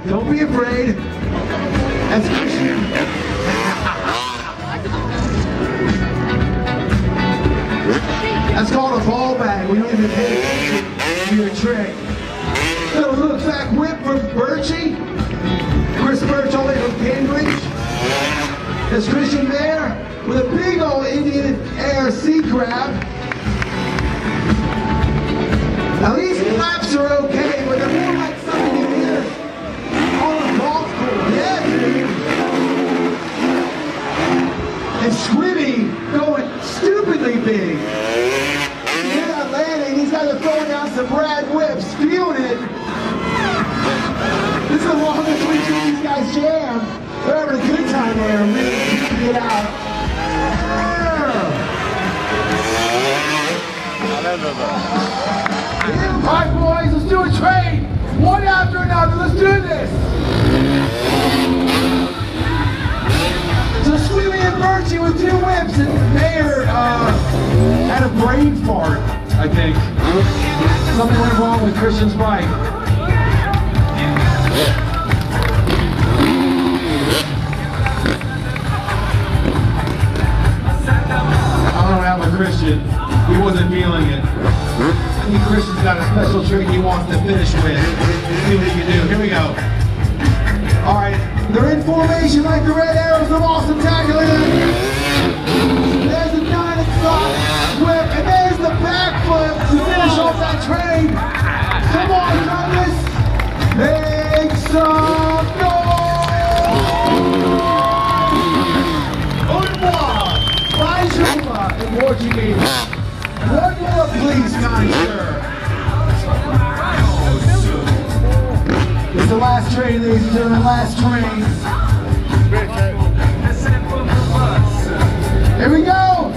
Don't be afraid. That's Christian. That's called a ball bag. We don't even pay attention to your trick. Little look back whip from Birchie. Chris Birch all the way from Cambridge. There's Christian there with a big old Indian air sea crab. Now these flaps are okay, but they're more like something you hear on a golf course. Yeah, dude. And Squibby going stupidly big. You hear that landing? These guys are throwing down some Brad whips, feeling it. This is the longest we see these guys jam. They're having a good time there, really keeping it out. Alright boys, let's do a trade. One after another, let's do this. So Squealy and Birchie with 2 whips, and Mayor had a brain fart, I think. Something went wrong with Christian's bike. I don't know what happened with Christian. He wasn't feeling it. I think Christian's got a special trick he wants to finish with. Let's see what he can do. Here we go. Alright, they're in formation like the red arrows of Awesome Tackle. There's the 9 o'clock whip, and there's the backflip to finish off that train. Come on, Douglas. Make some noise! Bonjour in Portuguese. One more, please, kind sir. It's the last train, ladies and gentlemen, last train. Here we go!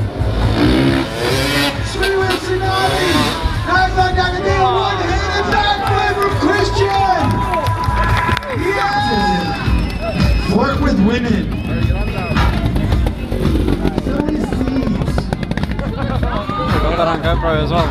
Sweet with Tsunami! Nice on Dr. one-handed backflip from Christian! Yes! Flirt with women. Got that on GoPro as well.